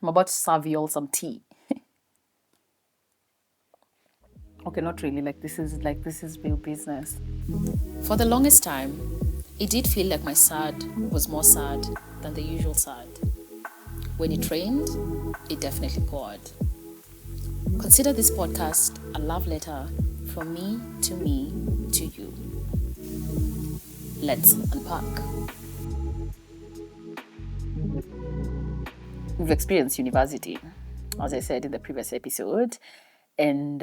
I'm about to serve you all some tea. Okay, not really. Like this is real business. For the longest time, it did feel like my sad was more sad than the usual sad. When it rained, it definitely poured. Consider this podcast a love letter from me to you. Let's unpack. We've experienced university, as I said in the previous episode, and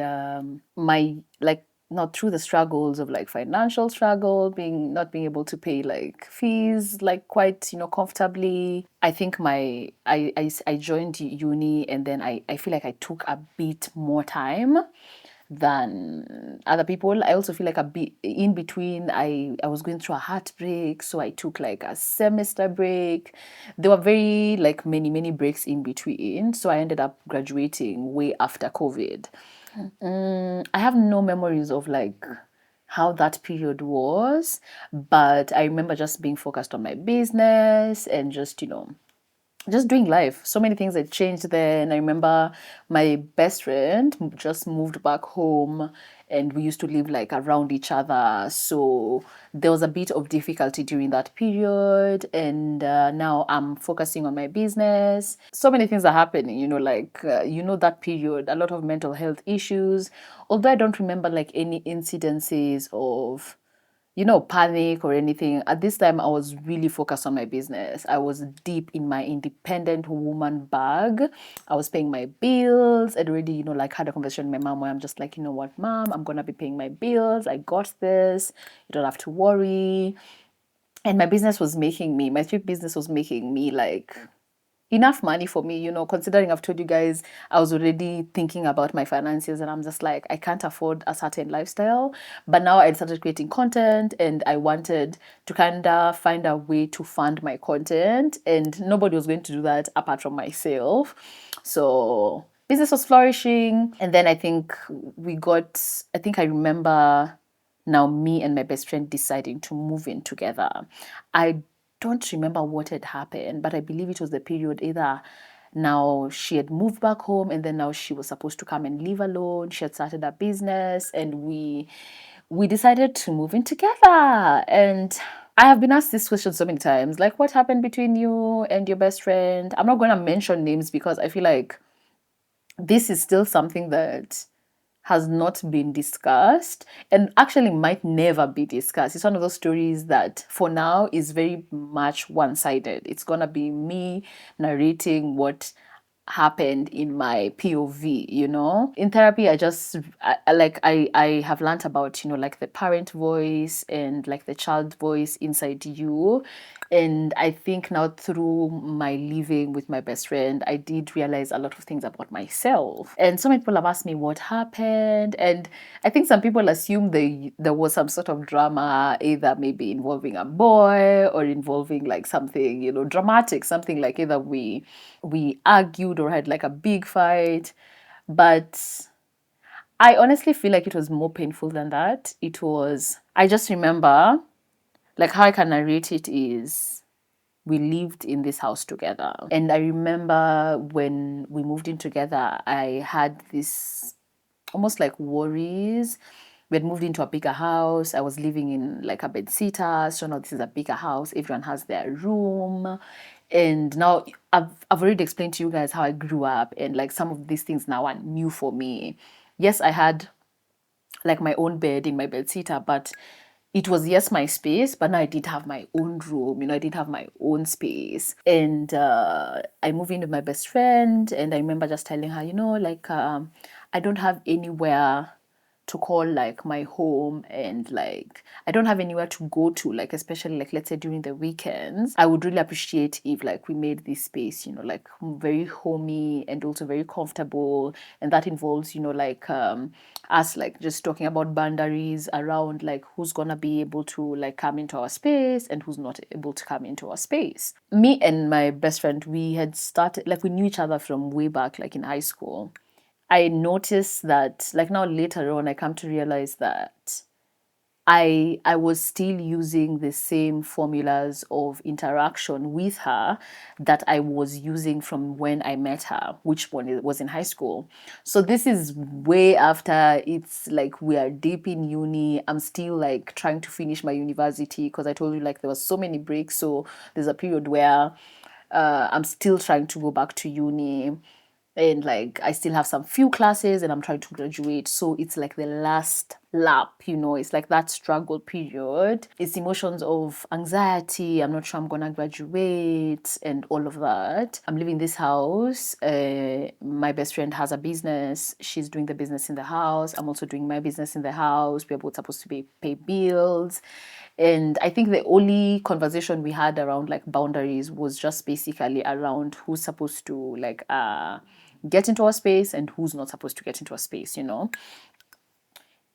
my like not through the struggles of like financial struggle, being not being able to pay like fees like quite comfortably. I think I joined uni, and then I feel like I took a bit more time than other people. I also feel like a bit in between. I was going through a heartbreak, so I took like a semester break. There were very like many breaks in between, so I ended up graduating way after COVID. I have no memories of like how that period was, but I remember just being focused on my business and just doing life. So many things had changed then. I remember my best friend just moved back home, and we used to live like around each other. So there was a bit of difficulty during that period. And now I'm focusing on my business. So many things are happening, that period, a lot of mental health issues. Although I don't remember like any incidences of panic or anything. At this time, I was really focused on my business. I was deep in my independent woman bag. I was paying my bills. I'd already, like had a conversation with my mom where I'm just like, you know what, mom, I'm gonna be paying my bills. I got this. You don't have to worry. And my three business was making me like enough money for me, considering I've told you guys I was already thinking about my finances, and I'm just like, I can't afford a certain lifestyle. But now I started creating content, and I wanted to kind of find a way to fund my content, and nobody was going to do that apart from myself. So business was flourishing. And then I think I remember now me and my best friend deciding to move in together. I don't remember what had happened, but I believe it was the period either now she had moved back home, and then now she was supposed to come and live alone. She had started a business, and we decided to move in together. And I have been asked this question so many times, like, what happened between you and your best friend? I'm not going to mention names because I feel like this is still something that has not been discussed, and actually might never be discussed. It's one of those stories that for now is very much one-sided. It's gonna be me narrating what happened in my POV. In therapy, I have learned about, like the parent voice and like the child voice inside you. And I think now through my living with my best friend, I did realize a lot of things about myself. And so many people have asked me what happened. And I think some people assume there was some sort of drama, either maybe involving a boy or involving like something, dramatic, something like either we argued or had like a big fight. But I honestly feel like it was more painful than that. I just remember, like, how I can narrate it is we lived in this house together. And I remember when we moved in together, I had this almost like worries. We had moved into a bigger house. I was living in like a bed sitter. So now this is a bigger house. Everyone has their room. And now I've already explained to you guys how I grew up, and like some of these things now are new for me. Yes, I had like my own bed in my bed sitter, but it was, yes, my space, but now I did have my own room. I did have my own space. And I moved in with my best friend, and I remember just telling her, I don't have anywhere to call like my home, and like I don't have anywhere to go to, like especially like let's say during the weekends. I would really appreciate if like we made this space, like very homey and also very comfortable. And that involves, us like just talking about boundaries around like who's gonna be able to like come into our space and who's not able to come into our space. Me and my best friend, we had started like we knew each other from way back like in high school. I noticed that, like now later on, I come to realize that I was still using the same formulas of interaction with her that I was using from when I met her, which one it was in high school. So this is way after. It's like we are deep in uni. I'm still like trying to finish my university because I told you like there was so many breaks. So there's a period where I'm still trying to go back to uni, and like I still have some few classes and I'm trying to graduate. So it's like the last lap, it's like that struggle period. It's emotions of anxiety. I'm not sure I'm gonna graduate and all of that. I'm leaving this house. My best friend has a business. She's doing the business in the house. I'm also doing my business in the house. We're both supposed to pay bills. And I think the only conversation we had around like boundaries was just basically around who's supposed to like get into a space and who's not supposed to get into a space.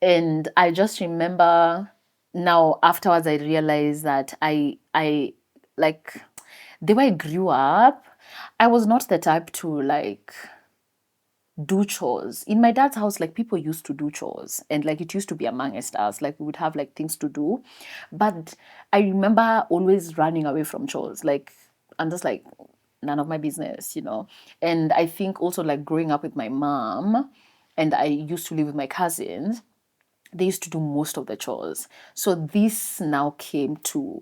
And I just remember now afterwards I realized that I like the way I grew up, I was not the type to like do chores. In my dad's house, like people used to do chores and like it used to be amongst us. Like we would have like things to do. But I remember always running away from chores. Like I'm just like none of my business. And I think also like growing up with my mom, and I used to live with my cousins, they used to do most of the chores. So this now came to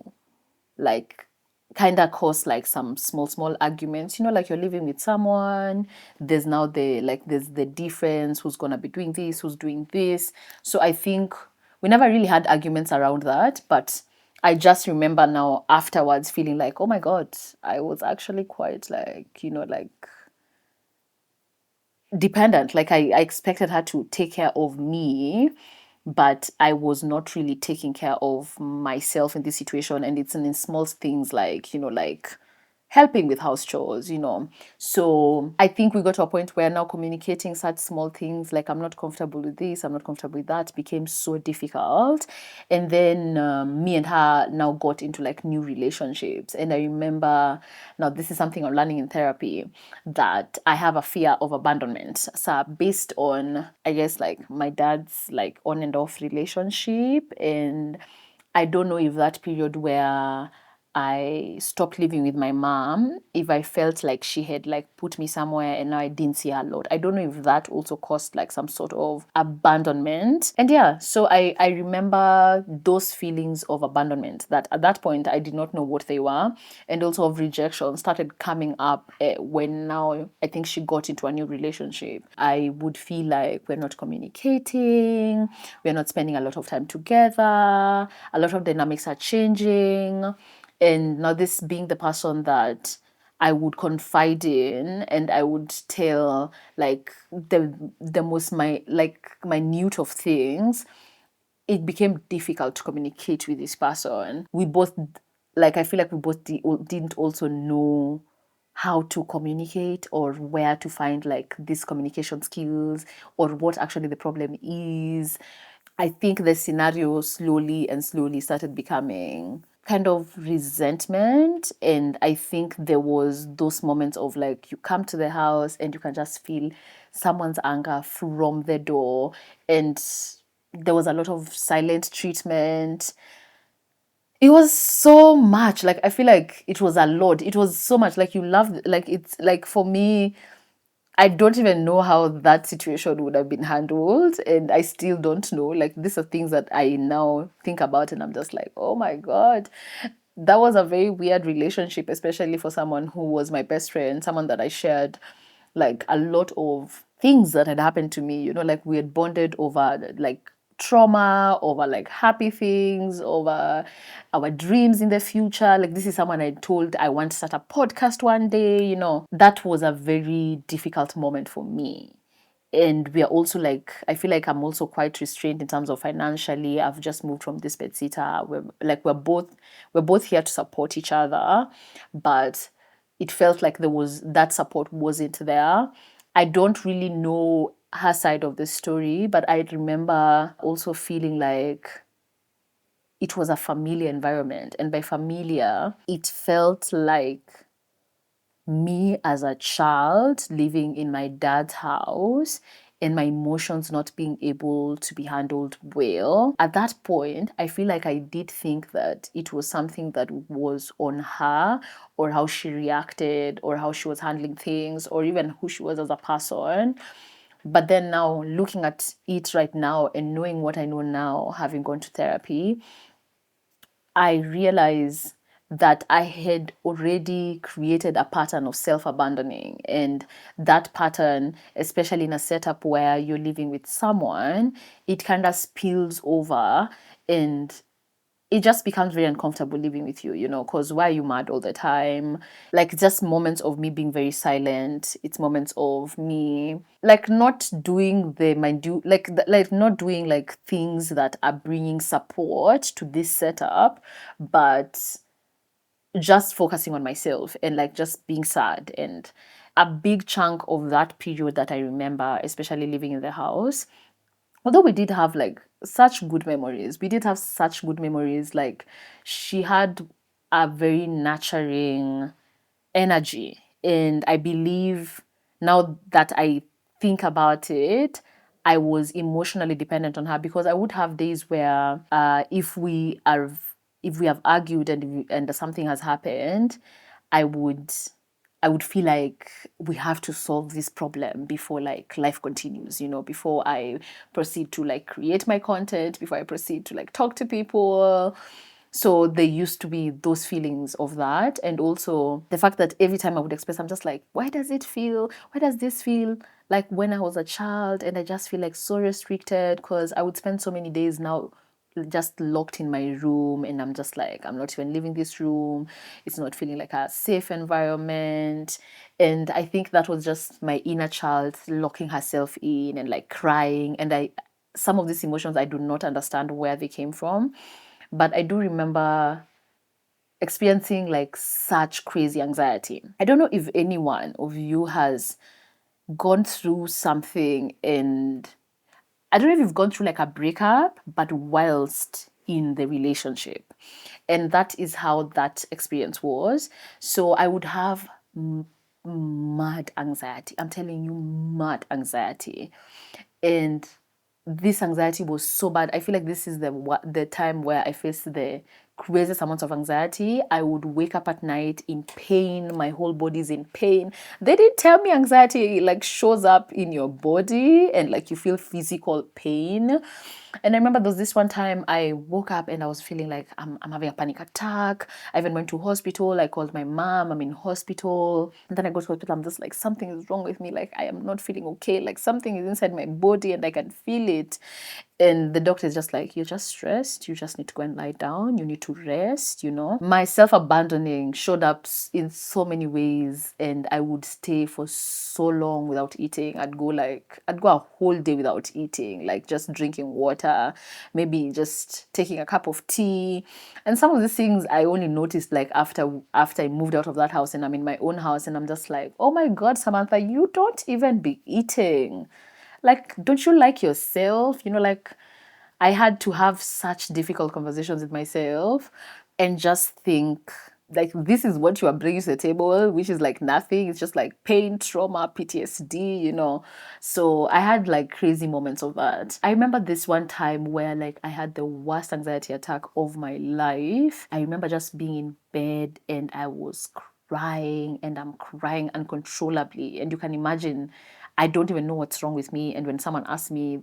like kind of cause like some small arguments, like you're living with someone, there's now there's the difference, who's going to be doing this, who's doing this. So I think we never really had arguments around that, but I just remember now afterwards feeling like, oh my god, I was actually quite like, like dependent. Like I expected her to take care of me, but I was not really taking care of myself in this situation. And it's in small things like, like helping with house chores. So I think we got to a point where now communicating such small things like I'm not comfortable with this, I'm not comfortable with that became so difficult. And then me and her now got into like new relationships. And I remember, now this is something I'm learning in therapy, that I have a fear of abandonment. So based on, I guess, like my dad's like on and off relationship. And I don't know if that period where I stopped living with my mom, if I felt like she had like put me somewhere and now I didn't see her a lot. I don't know if that also caused like some sort of abandonment. And yeah, so I remember those feelings of abandonment that at that point I did not know what they were. And also of rejection started coming up when now I think she got into a new relationship. I would feel like we're not communicating, we're not spending a lot of time together, a lot of dynamics are changing. And now this being the person that I would confide in and I would tell like the most like minute of things, it became difficult to communicate with this person. We both, like I feel like we both didn't also know how to communicate or where to find like these communication skills or what actually the problem is. I think the scenario slowly and slowly started becoming kind of resentment. And I think there was those moments of like you come to the house and you can just feel someone's anger from the door. And there was a lot of silent treatment. It was so much. Like I feel like it was a lot. It was so much. Like you love, like it's like for me, I don't even know how that situation would have been handled. And I still don't know. Like, these are things that I now think about, and I'm just like, oh my God. That was a very weird relationship, especially for someone who was my best friend, someone that I shared like a lot of things that had happened to me. Like we had bonded over like trauma, over like happy things, over our dreams in the future. Like this is someone I told I want to start a podcast one day. That was a very difficult moment for me. And we are also like, I feel like I'm also quite restrained in terms of financially. I've just moved from this bed sitter. We're both here to support each other, but it felt like there was that support wasn't there. I don't really know her side of the story, but I remember also feeling like it was a familiar environment. And by familiar, it felt like me as a child living in my dad's house and my emotions not being able to be handled well. At that point, I feel like I did think that it was something that was on her, or how she reacted, or how she was handling things, or even who she was as a person. But then now, looking at it right now and knowing what I know now, having gone to therapy, I realize that I had already created a pattern of self abandoning. And that pattern, especially in a setup where you're living with someone, it kind of spills over, and it just becomes very uncomfortable living with you, because why are you mad all the time? Like, just moments of me being very silent. It's moments of me like not doing the my do like not doing like things that are bringing support to this setup, but just focusing on myself and like just being sad. And a big chunk of that period that I remember, especially living in the house, although we did have like such good memories, like she had a very nurturing energy. And I believe, now that I think about it, I was emotionally dependent on her, because I would have days where if we have argued and something has happened, I would I would feel like we have to solve this problem before like life continues, before I proceed to like create my content, before I proceed to like talk to people. So there used to be those feelings of that. And also the fact that every time I would express, I'm just like, why does this feel like when I was a child? And I just feel like so restricted, because I would spend so many days now just locked in my room, and I'm just like, I'm not even leaving this room. It's not feeling like a safe environment. And I think that was just my inner child locking herself in and like crying. And I some of these emotions, I do not understand where they came from, but I do remember experiencing like such crazy anxiety. I don't know if anyone of you has gone through something, and I don't know if you've gone through like a breakup, but whilst in the relationship. And that is how that experience was. So I would have mad anxiety. I'm telling you, mad anxiety. And this anxiety was so bad. I feel like this is the time where I faced the craziest amounts of anxiety. I would wake up at night in pain. My whole body's in pain. They didn't tell me anxiety like shows up in your body and like you feel physical pain. And I remember there was this one time I woke up and I was feeling like I'm having a panic attack. I even went to hospital. I called my mom. I'm in hospital. And then I go to hospital. I'm just like, something is wrong with me. Like, I am not feeling okay. Like, something is inside my body and I can feel it. And the doctor is just like, you're just stressed. You just need to go and lie down. You need to rest. My self abandoning showed up in so many ways, and I would stay for so long without eating. I'd go a whole day without eating, like just drinking water, maybe just taking a cup of tea. And some of these things I only noticed like after I moved out of that house and I'm in my own house, and I'm just like, oh my God, Samantha, you don't even be eating. Like, don't you like yourself? Like, I had to have such difficult conversations with myself and just think, like, this is what you are bringing to the table, which is like nothing. It's just like pain, trauma, PTSD. So I had like crazy moments of that. I remember this one time where like I had the worst anxiety attack of my life. I remember just being in bed and I was crying, and I'm crying uncontrollably. And you can imagine, I don't even know what's wrong with me. And when someone asks me,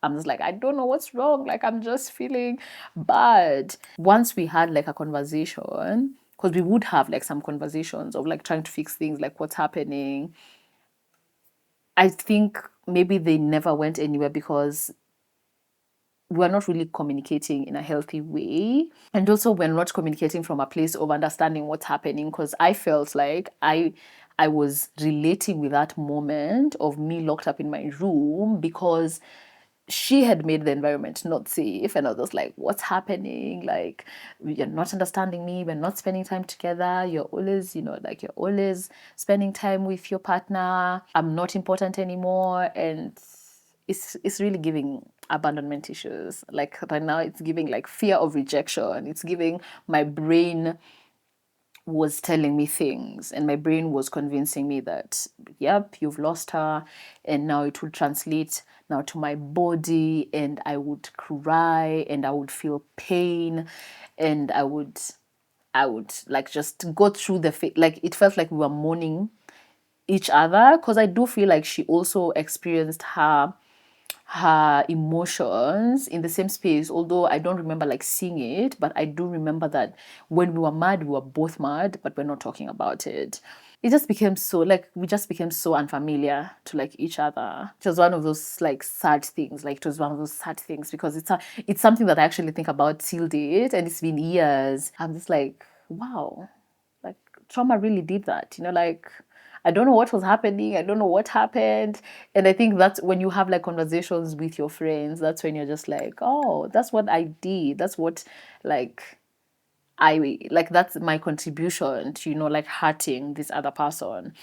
I'm just like, I don't know what's wrong. Like, I'm just feeling bad. Once we had like a conversation, because we would have like some conversations of like trying to fix things, like what's happening. I think maybe they never went anywhere because we're not really communicating in a healthy way. And also we're not communicating from a place of understanding what's happening, because I felt like I was relating with that moment of me locked up in my room because she had made the environment not safe. And I was just like, what's happening? Like, you're not understanding me. We're not spending time together. You're always, like you're always spending time with your partner. I'm not important anymore. And it's really giving abandonment issues. Like right now it's giving like fear of rejection. It's giving my brain was telling me things, and my brain was convincing me that, yep, you've lost her, and now it would translate now to my body, and I would cry, and I would feel pain, and I would like just go through like it felt like we were mourning each other, because I do feel like she also experienced her emotions in the same space, although I don't remember like seeing it, but I do remember that when we were mad, we were both mad, but we're not talking about it. It just became so like we just became so unfamiliar to like each other. It was one of those like sad things. Like it was one of those sad things because it's something that I actually think about till date, and it's been years. I'm just like, wow, like trauma really did that, like I don't know what was happening, I don't know what happened. And I think that's when you have like conversations with your friends, that's when you're just like, oh, that's what I did, that's what like I like, that's my contribution to, like hurting this other person.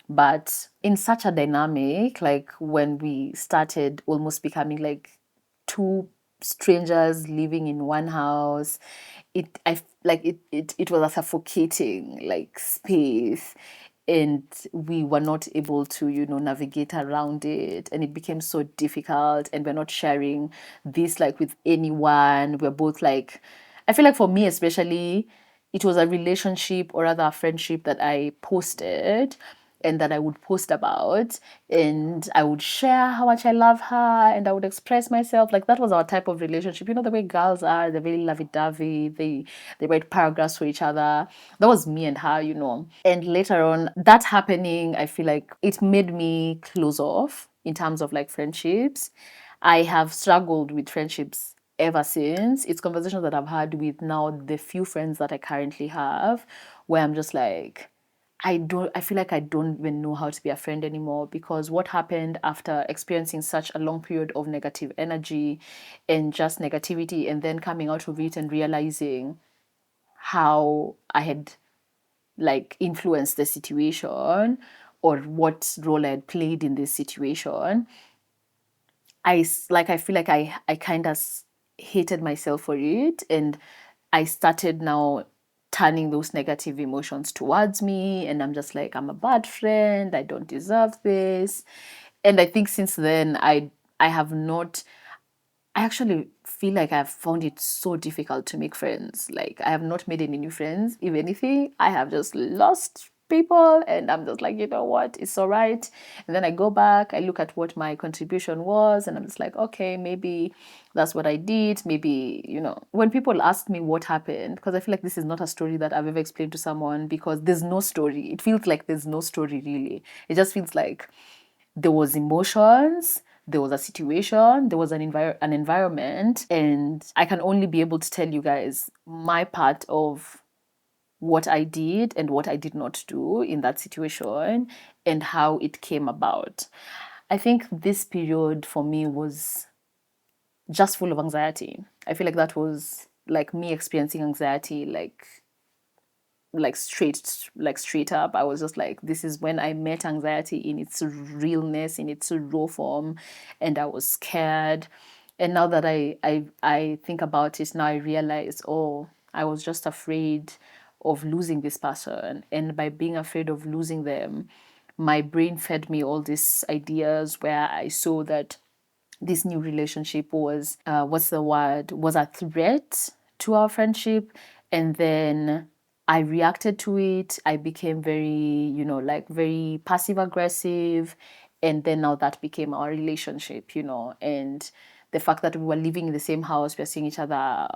But in such a dynamic, like when we started almost becoming like two strangers living in one house, it was a suffocating like space, and we were not able to navigate around it, and it became so difficult, and we're not sharing this like with anyone. We're both like, I feel like for me especially, it was a relationship, or rather a friendship, that I posted and that I would post about, and I would share how much I love her, and I would express myself. Like that was our type of relationship. The way girls are, they're very lovey-dovey, they write paragraphs for each other. That was me and her. And later on, that happening, I feel like it made me close off in terms of like friendships. I have struggled with friendships ever since. It's conversations that I've had with now the few friends that I currently have, where I'm just like, I feel like I don't even know how to be a friend anymore, because what happened after experiencing such a long period of negative energy and just negativity, and then coming out of it and realizing how I had like influenced the situation, or what role I had played in this situation. I feel like I kind of hated myself for it, and I started now turning those negative emotions towards me, and I'm just like, I'm a bad friend, I don't deserve this. And I think since then I have not, I actually feel like I've found it so difficult to make friends. Like, I have not made any new friends. If anything, I have just lost people, and I'm just like, you know what, it's all right. And then I go back, I look at what my contribution was, and I'm just like, okay, maybe that's what I did. Maybe, when people ask me what happened, because I feel like this is not a story that I've ever explained to someone, because there's no story. It feels like there's no story really. It just feels like there was emotions, there was a situation, there was an environment, and I can only be able to tell you guys my part of what I did and what I did not do in that situation, and how it came about. I think this period for me was just full of anxiety. I feel like that was like me experiencing anxiety, straight up. I was just like, this is when I met anxiety in its realness, in its raw form, and I was scared. And now that I think about it now, I realize, oh, I was just afraid of losing this person, and by being afraid of losing them, my brain fed me all these ideas where I saw that this new relationship was, what's the word, was a threat to our friendship. And then I reacted to it. I became very, like very passive aggressive. And then now that became our relationship. And the fact that we were living in the same house, we are seeing each other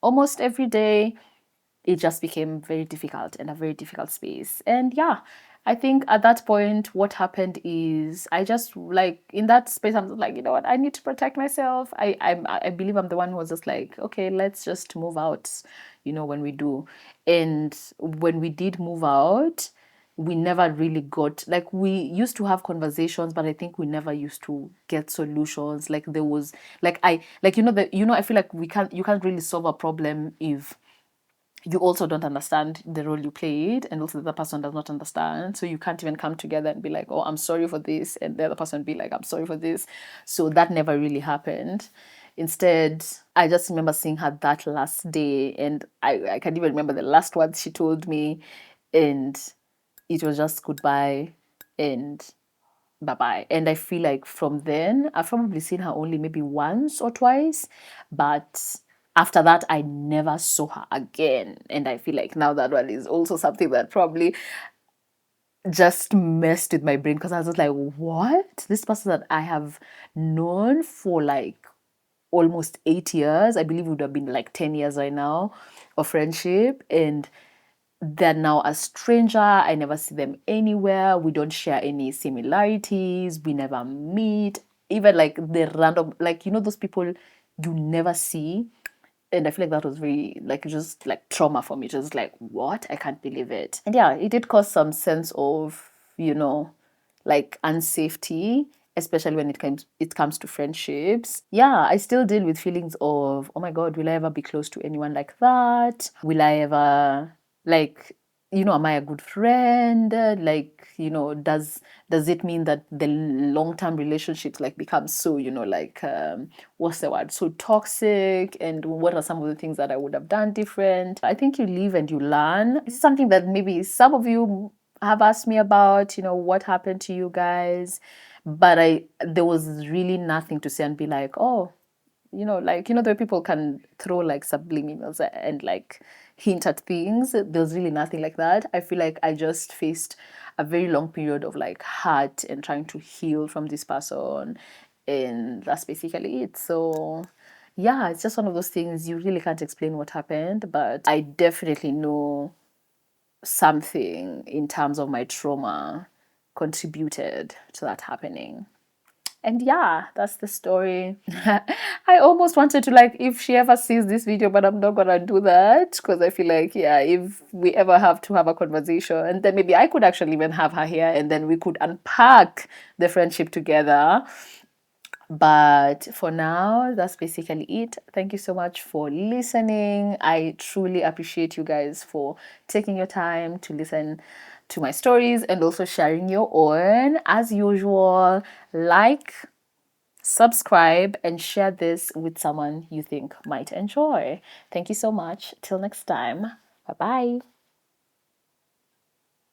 almost every day, it just became very difficult, and a very difficult space. And yeah, I think at that point, what happened is I just like in that space, I'm like, you know what, I need to protect myself. I believe I'm the one who was just like, okay, let's just move out, when we do. And when we did move out, we never really got, like, we used to have conversations, but I think we never used to get solutions. Like there was like I like I feel like you can't really solve a problem if you also don't understand the role you played, and also the other person does not understand. So you can't even come together and be like, oh, I'm sorry for this, and the other person be like, I'm sorry for this. So that never really happened. Instead, I just remember seeing her that last day, and I can't even remember the last words she told me. And it was just goodbye and bye bye. And I feel like from then, I've probably seen her only maybe once or twice, but after that, I never saw her again. And I feel like now that one is also something that probably just messed with my brain, because I was just like, what? This person that I have known for like almost 8 years, I believe it would have been like 10 years right now of friendship, and they're now a stranger. I never see them anywhere. We don't share any similarities. We never meet. Even like the random, like, those people you never see. And I feel like that was very, like, just like trauma for me. Just like, what? I can't believe it. And yeah, it did cause some sense of, like unsafety, especially when it comes to friendships. Yeah, I still deal with feelings of, oh my God, will I ever be close to anyone like that? Will I ever, like, am I a good friend? Like, does it mean that the long-term relationships like become so, like, what's the word, so toxic? And what are some of the things that I would have done different? I think you live and you learn. This is something that maybe some of you have asked me about, what happened to you guys. But there was really nothing to say and be like, oh, like, the way people can throw like subliminals and like hint at things. There's really nothing like that. I feel like I just faced a very long period of like hurt and trying to heal from this person. And that's basically it. So yeah, it's just one of those things you really can't explain what happened, but I definitely know something in terms of my trauma contributed to that happening. And yeah, that's the story. I almost wanted to, like, if she ever sees this video, but I'm not gonna do that because I feel like, yeah, if we ever have to have a conversation, and then maybe I could actually even have her here and then we could unpack the friendship together. But for now, that's basically it. Thank you so much for listening. I truly appreciate you guys for taking your time to listen to my stories and also sharing your own. As usual, like, subscribe, and share this with someone you think might enjoy. Thank you so much. Till next time. Bye bye.